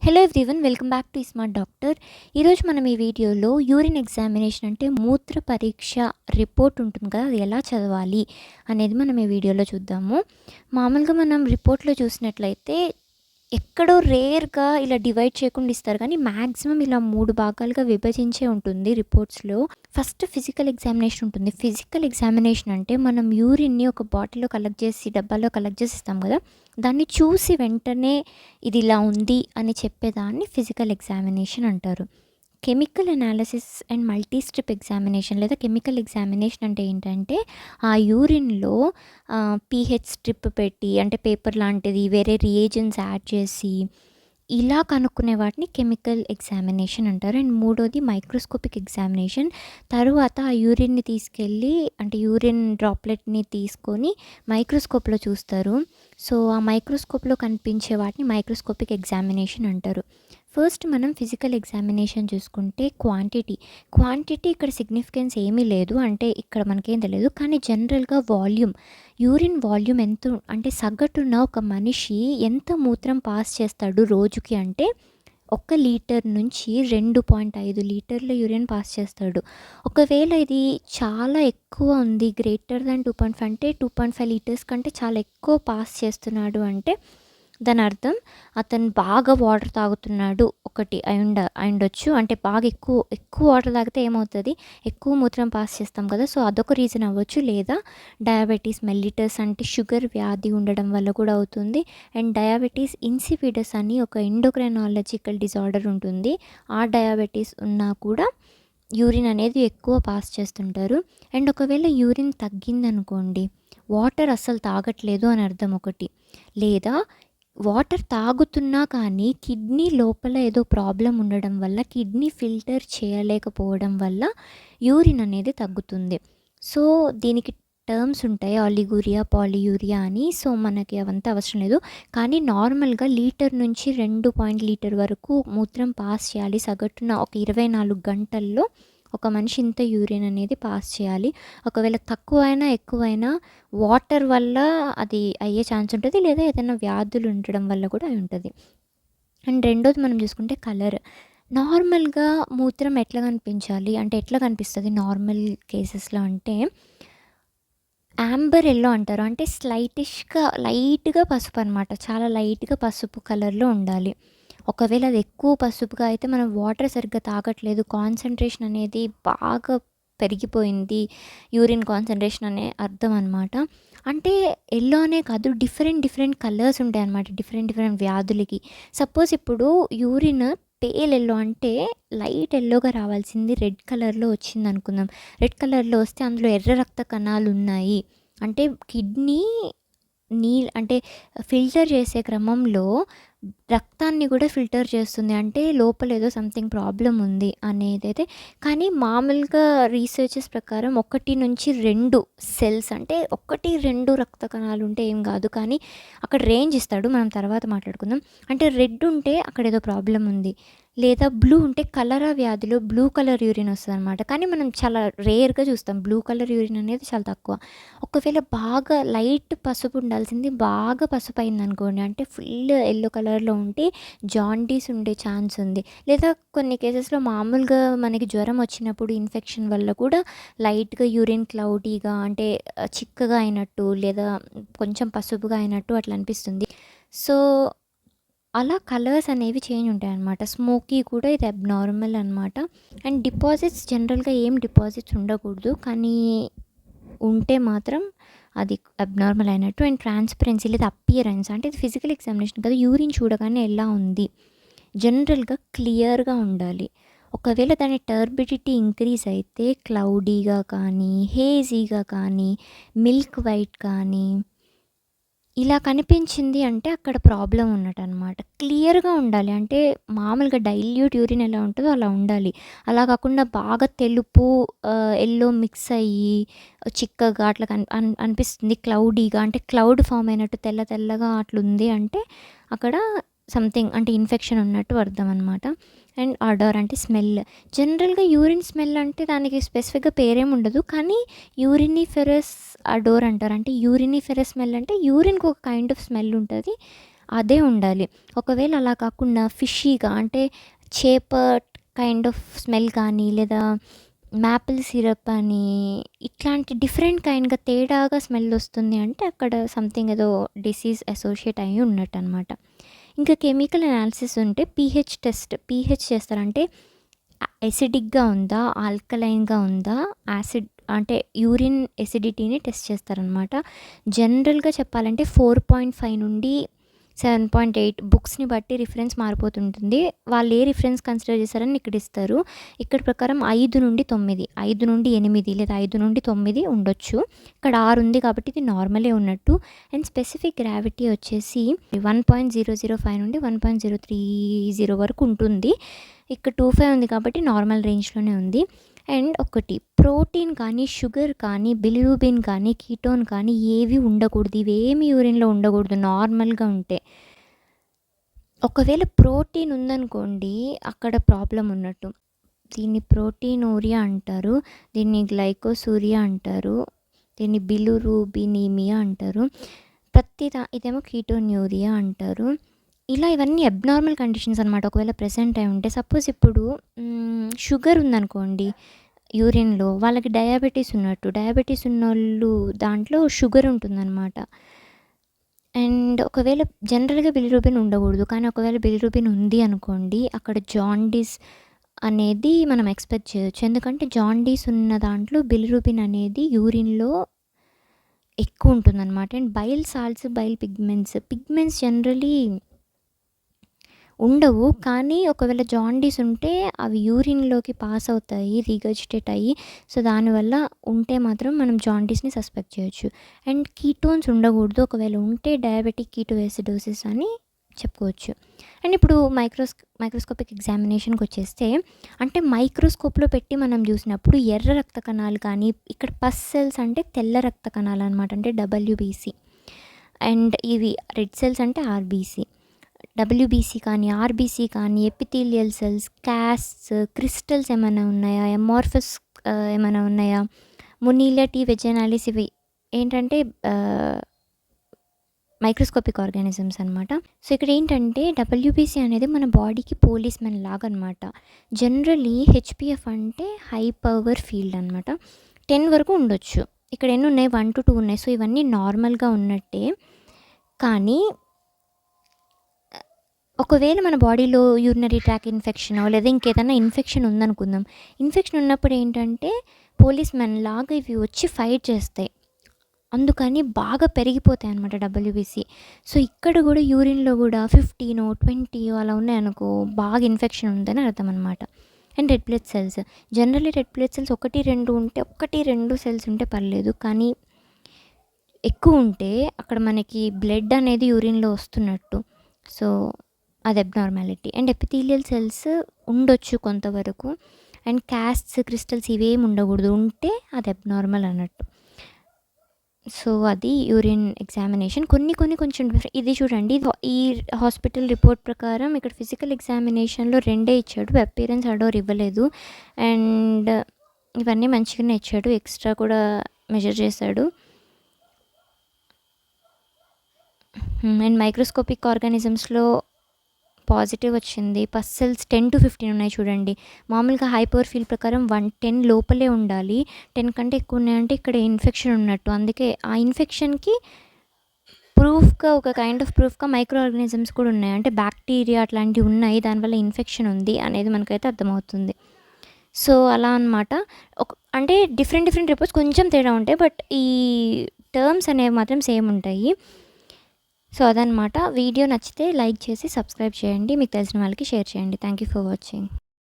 Hello everyone, welcome back to smart doctor. ఈరోజు మనం ఈ వీడియోలో యూరిన్ ఎగ్జామినేషన్ అంటే మూత్ర పరీక్ష రిపోర్ట్ ఉంటుంది కదా, అది ఎలా చదవాలి అనేది మనం ఈ వీడియోలో చూద్దాము. మామూలుగా మనం రిపోర్ట్లో చూసినట్లయితే ఎక్కడో రేర్గా ఇలా డివైడ్ చేయకుండా ఇస్తారు, కానీ మ్యాక్సిమం ఇలా 3 భాగాలుగా విభజించే ఉంటుంది రిపోర్ట్స్లో. ఫస్ట్ ఫిజికల్ ఎగ్జామినేషన్ ఉంటుంది. ఫిజికల్ ఎగ్జామినేషన్ అంటే మనం యూరిన్ని ఒక బాటిల్లో కలెక్ట్ చేసి డబ్బాలో కలెక్ట్ చేసి ఇస్తాం కదా, దాన్ని చూసి వెంటనే ఇది ఇలా ఉంది అని చెప్పేదాన్ని ఫిజికల్ ఎగ్జామినేషన్ అంటారు. Chemical analysis and multi strip examination లేదా కెమికల్ ఎగ్జామినేషన్ అంటే ఏంటంటే ఆ యూరిన్లో పీహెచ్ స్ట్రిప్ పెట్టి, అంటే పేపర్ లాంటిది వేరే రియేజెంట్స్ యాడ్ చేసి ఇలా కనుక్కునే వాటిని కెమికల్ ఎగ్జామినేషన్ అంటారు. అండ్ మూడోది మైక్రోస్కోపిక్ ఎగ్జామినేషన్. తరువాత ఆ యూరిన్ని తీసుకెళ్ళి, అంటే యూరిన్ డ్రాప్లెట్ని తీసుకొని మైక్రోస్కోప్లో చూస్తారు. సో ఆ మైక్రోస్కోప్లో కనిపించే వాటిని మైక్రోస్కోపిక్ ఎగ్జామినేషన్ అంటారు. ఫస్ట్ మనం ఫిజికల్ ఎగ్జామినేషన్ చూసుకుంటే క్వాంటిటీ ఇక్కడ సిగ్నిఫికెన్స్ ఏమీ లేదు, అంటే ఇక్కడ మనకేం తెలియదు. కానీ జనరల్గా యూరిన్ వాల్యూమ్ ఎంత, అంటే సగటున ఒక మనిషి ఎంత మూత్రం పాస్ చేస్తాడు రోజుకి అంటే 1 లీటర్ నుంచి 2.5 లీటర్ల యూరిన్ పాస్ చేస్తాడు. ఒకవేళ ఇది చాలా ఎక్కువ ఉంది, గ్రేటర్ దాన్ 2.5 అంటే 2.5 లీటర్స్ కంటే చాలా ఎక్కువ పాస్ చేస్తున్నాడు అంటే దాని అర్థం అతను బాగా వాటర్ తాగుతున్నాడు ఒకటి అయిండొచ్చు. అంటే బాగా ఎక్కువ వాటర్ తాగితే ఏమవుతుంది, ఎక్కువ మూత్రం పాస్ చేస్తాం కదా, సో అదొక రీజన్ అవ్వచ్చు. లేదా డయాబెటీస్ మెల్లిటస్ అంటే షుగర్ వ్యాధి ఉండడం వల్ల కూడా అవుతుంది. అండ్ డయాబెటీస్ ఇన్సిపిడస్ అని ఒక ఎండోక్రైనాలజికల్ డిజార్డర్ ఉంటుంది. ఆ డయాబెటీస్ ఉన్నా కూడా యూరిన్ అనేది ఎక్కువ పాస్ చేస్తుంటారు. అండ్ ఒకవేళ యూరిన్ తగ్గిందనుకోండి, వాటర్ అస్సలు తాగట్లేదు అని అర్థం ఒకటి. లేదా వాటర్ తాగుతున్నా కానీ కిడ్నీ లోపల ఏదో ప్రాబ్లం ఉండడం వల్ల, కిడ్నీ ఫిల్టర్ చేయలేకపోవడం వల్ల యూరిన్ అనేది తగ్గుతుంది. సో దీనికి టర్మ్స్ ఉంటాయి, ఆలిగూరియా, పాలియూరియా అని. సో మనకి అవంతా అవసరం లేదు. కానీ నార్మల్గా లీటర్ నుంచి 2 లీటర్ వరకు మూత్రం పాస్ చేయాలి సగటున ఒక 24 గంటల్లో. ఒక మనిషి ఇంత యూరిన్ అనేది పాస్ చేయాలి. ఒకవేళ తక్కువైనా ఎక్కువైనా వాటర్ వల్ల అది అయ్యే ఛాన్స్ ఉంటుంది, లేదా ఏదైనా వ్యాధులు ఉండడం వల్ల కూడా అయి ఉంటుంది. అండ్ రెండోది మనం చూసుకుంటే కలర్. నార్మల్గా మూత్రం ఎట్లా కనిపించాలి అంటే ఎట్లా కనిపిస్తుంది నార్మల్ కేసెస్లో అంటే యాంబర్ ఎల్లో అంటారు. అంటే లైట్గా పసుపు అనమాట, చాలా లైట్గా పసుపు కలర్లో ఉండాలి. ఒకవేళ అది ఎక్కువ పసుపుగా అయితే మనం వాటర్ సరిగ్గా తాగట్లేదు, కాన్సన్ట్రేషన్ అనేది బాగా పెరిగిపోయింది, యూరిన్ కాన్సన్ట్రేషన్ అనే అర్థం అనమాట. అంటే ఎల్లో అనే కాదు, డిఫరెంట్ కలర్స్ ఉంటాయి అన్నమాట డిఫరెంట్ వ్యాధులకి. సపోజ్ ఇప్పుడు యూరిన్ పేల్ ఎల్లో అంటే లైట్ ఎల్లోగా రావాల్సింది రెడ్ కలర్లో వచ్చింది అనుకుందాం. రెడ్ కలర్లో వస్తే అందులో ఎర్ర రక్త కణాలు ఉన్నాయి, అంటే కిడ్నీ అంటే ఫిల్టర్ చేసే క్రమంలో రక్తాన్ని కూడా ఫిల్టర్ చేస్తుంది, అంటే లోపల ఏదో సంథింగ్ ప్రాబ్లం ఉంది అనేదైతే. కానీ మామూలుగా రీసెర్చెస్ ప్రకారం 1 నుంచి 2 సెల్స్, అంటే 1-2 రక్త కణాలు ఉంటే ఏం కాదు, కానీ అక్కడ రేంజ్ ఇస్తాడు, మనం తర్వాత మాట్లాడుకుందాం. అంటే రెడ్ ఉంటే అక్కడ ఏదో ప్రాబ్లం ఉంది, లేదా బ్లూ ఉంటే కలరా వ్యాధిలో బ్లూ కలర్ యూరిన్ వస్తుంది అనమాట. కానీ మనం చాలా రేర్గా చూస్తాం, బ్లూ కలర్ యూరిన్ అనేది చాలా తక్కువ. ఒకవేళ బాగా లైట్ పసుపు ఉండాల్సింది బాగా పసుపు అయింది అనుకోండి, అంటే ఫుల్ ఎల్లో కలర్లో ఉంటే జాండీస్ ఉండే ఛాన్స్ ఉంది. లేదా కొన్ని కేసెస్లో మామూలుగా మనకి జ్వరం వచ్చినప్పుడు ఇన్ఫెక్షన్ వల్ల కూడా లైట్గా యూరిన్ క్లౌడీగా, అంటే చిక్కగా అయినట్టు లేదా కొంచెం పసుపుగా అయినట్టు అట్లా అనిపిస్తుంది. సో అలా కలర్స్ అనేవి చేంజ్ ఉంటాయి అన్నమాట. స్మోకీ కూడా ఇది అబ్నార్మల్ అనమాట. అండ్ డిపాజిట్స్ జనరల్గా ఏం డిపాజిట్స్ ఉండకూడదు, కానీ ఉంటే మాత్రం అది అబ్నార్మల్ అయినట్టు. అండ్ ట్రాన్స్పరెన్సీ లేదా అపియరెన్స్, అంటే ఇది ఫిజికల్ ఎగ్జామినేషన్ కదా, యూరిన్ చూడగానే ఎలా ఉంది, జనరల్గా క్లియర్గా ఉండాలి. ఒకవేళ దాని టర్బిడిటీ ఇంక్రీజ్ అయితే క్లౌడీగా కానీ, హేజీగా కానీ, మిల్క్ వైట్ కానీ ఇలా కనిపించింది అంటే అక్కడ ప్రాబ్లం ఉన్నట్టు అనమాట. క్లియర్గా ఉండాలి, అంటే మామూలుగా డైల్యూట్ యూరిన్ ఎలా ఉంటుందో అలా ఉండాలి. అలా కాకుండా బాగా తెలుపు ఎల్లో మిక్స్ అయ్యి చిక్కగా అట్లా అనిపిస్తుంది, క్లౌడీగా, అంటే క్లౌడ్ ఫామ్ అయినట్టు తెల్లగా అట్లుంది అంటే అక్కడ సంథింగ్, అంటే ఇన్ఫెక్షన్ ఉన్నట్టు అర్థం అనమాట. అండ్ ఆడర్ అంటే స్మెల్. జనరల్గా యూరిన్ స్మెల్ అంటే దానికి స్పెసిఫిక్గా పేరేం ఉండదు, కానీ యూరినిఫెరస్ అడోర్ అంటారు. అంటే యూరినిఫెరస్ స్మెల్ అంటే యూరిన్కి ఒక కైండ్ ఆఫ్ స్మెల్ ఉంటుంది, అదే ఉండాలి. ఒకవేళ అలా కాకుండా ఫిషీగా అంటే చేప కైండ్ ఆఫ్ స్మెల్ కానీ లేదా మ్యాపిల్ సిరప్ అని ఇట్లాంటి డిఫరెంట్ కైండ్‌గా తేడాగా స్మెల్ వస్తుంది అంటే అక్కడ సంథింగ్ ఏదో డిసీజ్ అసోసియేట్ అయ్యి ఉన్నట్టనమాట. ఇంకా కెమికల్ అనాలిసిస్ ఉంటే పీహెచ్ టెస్ట్. పీహెచ్ చేస్తారంటే ఎసిడిక్‌గా ఉందా? ఆల్కలైన్‌గా ఉందా? యాసిడ్ అంటే యూరిన్ ఎసిడిటీని టెస్ట్ చేస్తారనమాట. జనరల్‌గా చెప్పాలంటే 4.5 నుండి 7.8 బుక్స్‌ని బట్టి రిఫరెన్స్ మారిపోతుంటుంది. వాళ్ళు ఏ రిఫరెన్స్ కన్సిడర్ చేశారని ఇక్కడ ఇస్తారు. ఇక్కడ ప్రకారం 5-9, 5-8 లేదా 5-9 ఉండొచ్చు. ఇక్కడ 6 ఉంది కాబట్టి ఇది నార్మలే ఉన్నట్టు. అండ్ స్పెసిఫిక్ గ్రావిటీ వచ్చేసి 1.005 నుండి 1.030 వరకు ఉంటుంది. ఇక్కడ 25 ఉంది కాబట్టి నార్మల్ రేంజ్‌లోనే ఉంది. అండ్ ఒకటి ప్రోటీన్ కానీ, షుగర్ కానీ, బిలిరూబిన్ కానీ, కీటోన్ కానీ ఏవి ఉండకూడదు. ఇవేమి యూరిన్‌లో ఉండకూడదు నార్మల్‌గా ఉంటే. ఒకవేళ ప్రోటీన్ ఉందనుకోండి అక్కడ ప్రాబ్లమ్ ఉన్నట్టు. దీన్ని ప్రోటీనూరియా అంటారు. దీన్ని గ్లైకోసూరియా అంటారు. దీన్ని బిలిరూబినీమియా అంటారు. ఇదేమో కీటోన్యూరియా అంటారు. ఇలా ఇవన్నీ అబ్నార్మల్ కండిషన్స్ అనమాట. ఒకవేళ ప్రెజెంట్ అయి ఉంటే సపోజ్ ఇప్పుడు షుగర్ ఉందనుకోండి యూరిన్‌లో, వాళ్ళకి డయాబెటీస్ ఉన్నట్టు. డయాబెటీస్ ఉన్నోళ్ళు దాంట్లో షుగర్ ఉంటుందన్నమాట. అండ్ ఒకవేళ జనరల్‌గా బిలిరూబిన్ ఉండకూడదు. కానీ ఒకవేళ బిలిరూబిన్ ఉంది అనుకోండి అక్కడ జాండీస్ అనేది మనం ఎక్స్‌పెక్ట్ చేయొచ్చు. ఎందుకంటే జాండీస్ ఉన్న దాంట్లో బిలిరూబిన్ అనేది యూరిన్‌లో ఎక్కువ ఉంటుందన్నమాట. And bile salts, bile pigments generally ఉండవు. కానీ ఒకవేళ జాండీస్ ఉంటే అవి యూరిన్‌లోకి పాస్ అవుతాయి, రిగర్జిటేట్ అయ్యి. సో, దానివల్ల ఉంటే మాత్రం మనం జాండీస్‌ని సస్పెక్ట్ చేయొచ్చు. అండ్ కీటోన్స్ ఉండకూడదు. ఒకవేళ ఉంటే డయాబెటిక్ కీటోయాసిడోసిస్ అని చెప్పుకోవచ్చు. అండ్ ఇప్పుడు మైక్రోస్కోపిక్ ఎగ్జామినేషన్‌కి వచ్చేస్తే అంటే మైక్రోస్కోప్‌లో పెట్టి మనం చూసినప్పుడు ఎర్ర రక్త కణాలు కానీ, ఇక్కడ పస్ సెల్స్ అంటే తెల్ల రక్త కణాలు అనమాట. అంటే డబ్ల్యూబీసీ. అండ్ ఇవి రెడ్ సెల్స్ అంటే ఆర్బీసీ. డబ్ల్యూబీసీ కానీ, ఆర్బీసీ కానీ, ఎపిథీలియల్ సెల్స్, క్యాస్ట్స్, క్రిస్టల్స్ ఏమైనా ఉన్నాయా, అమార్ఫస్ ఏమైనా ఉన్నాయా, మునీలియా టీ వెజైనాలిస్ ఇవి ఏంటంటే మైక్రోస్కోపిక్ ఆర్గానిజమ్స్ అనమాట. సో, ఇక్కడ ఏంటంటే డబ్ల్యూబీసీ అనేది మన బాడీకి పోలీస్ మెన్ లాగా అనమాట. జనరల్లీ హెచ్పిఎఫ్ అంటే హై పవర్ ఫీల్డ్ అనమాట. 10 వరకు ఉండొచ్చు. ఇక్కడ ఎన్ని ఉన్నాయి 1-2 ఉన్నాయి. సో, ఇవన్నీ నార్మల్గా ఉన్నట్టే. కానీ ఒకవేళ మన బాడీలో యూరినరీ ట్రాక్ ఇన్ఫెక్షనో లేదా ఇంకేదైనా ఇన్ఫెక్షన్ ఉందనుకుందాం. ఇన్ఫెక్షన్ ఉన్నప్పుడు ఏంటంటే పోలీస్ మెన్ లాగా ఇవి వచ్చి ఫైట్ చేస్తాయి. అందుకని బాగా పెరిగిపోతాయి అన్నమాట డబ్ల్యూబీసీ. సో, ఇక్కడ కూడా యూరిన్‌లో కూడా 15, 20 అలా ఉన్నాయనుకో బాగా ఇన్ఫెక్షన్ ఉందని అర్థం అనమాట. And red blood cells. Generally red blood cells 1-2 ఉంటే 1-2 సెల్స్ ఉంటే పర్లేదు. కానీ ఎక్కువ ఉంటే అక్కడ మనకి బ్లడ్ అనేది యూరిన్‌లో వస్తున్నట్టు. సో, అది అబ్నార్మాలిటీ. అండ్ ఎపిథీలియల్ సెల్స్ ఉండొచ్చు కొంతవరకు. అండ్ క్యాస్ట్స్, క్రిస్టల్స్ ఇవేమి ఉండకూడదు. ఉంటే అది అబ్నార్మల్ అన్నట్టు. సో, అది యూరిన్ ఎగ్జామినేషన్. కొంచెం ఇది చూడండి. ఈ హాస్పిటల్ రిపోర్ట్ ప్రకారం ఇక్కడ ఫిజికల్ ఎగ్జామినేషన్‌లో 2 ఇచ్చాడు. అపియరెన్స్ ఆర్డర్ ఇవ్వలేదు. అండ్ ఇవన్నీ మంచిగానే ఇచ్చాడు. ఎక్స్ట్రా కూడా మెజర్ చేశాడు. అండ్ మైక్రోస్కోపిక్ ఆర్గానిజమ్స్‌లో పాజిటివ్ వచ్చింది. పస్ సెల్స్ 10-15 ఉన్నాయి చూడండి. మామూలుగా హై పవర్ ఫీల్డ్ ప్రకారం 10 లోపలే ఉండాలి. 10 కంటే ఎక్కువ ఉన్నాయంటే ఇక్కడ ఇన్ఫెక్షన్ ఉన్నట్టు. అందుకే ఆ ఇన్ఫెక్షన్‌కి ఒక కైండ్ ఆఫ్ ప్రూఫ్‌గా మైక్రో ఆర్గానిజమ్స్ కూడా ఉన్నాయి. అంటే బ్యాక్టీరియా అట్లాంటివి ఉన్నాయి. దానివల్ల ఇన్ఫెక్షన్ ఉంది అనేది మనకైతే అర్థమవుతుంది. సో, అలా అనమాట. అంటే డిఫరెంట్ రిపోర్ట్స్ కొంచెం తేడా ఉంటాయి. బట్ ఈ టర్మ్స్ అనేవి మాత్రం సేమ్ ఉంటాయి. సో, అదనమాట. వీడియో నచ్చితే లైక్ చేసి సబ్స్క్రైబ్ చేయండి. మీకు తెలిసిన వాళ్ళకి షేర్ చేయండి. Thank you for watching.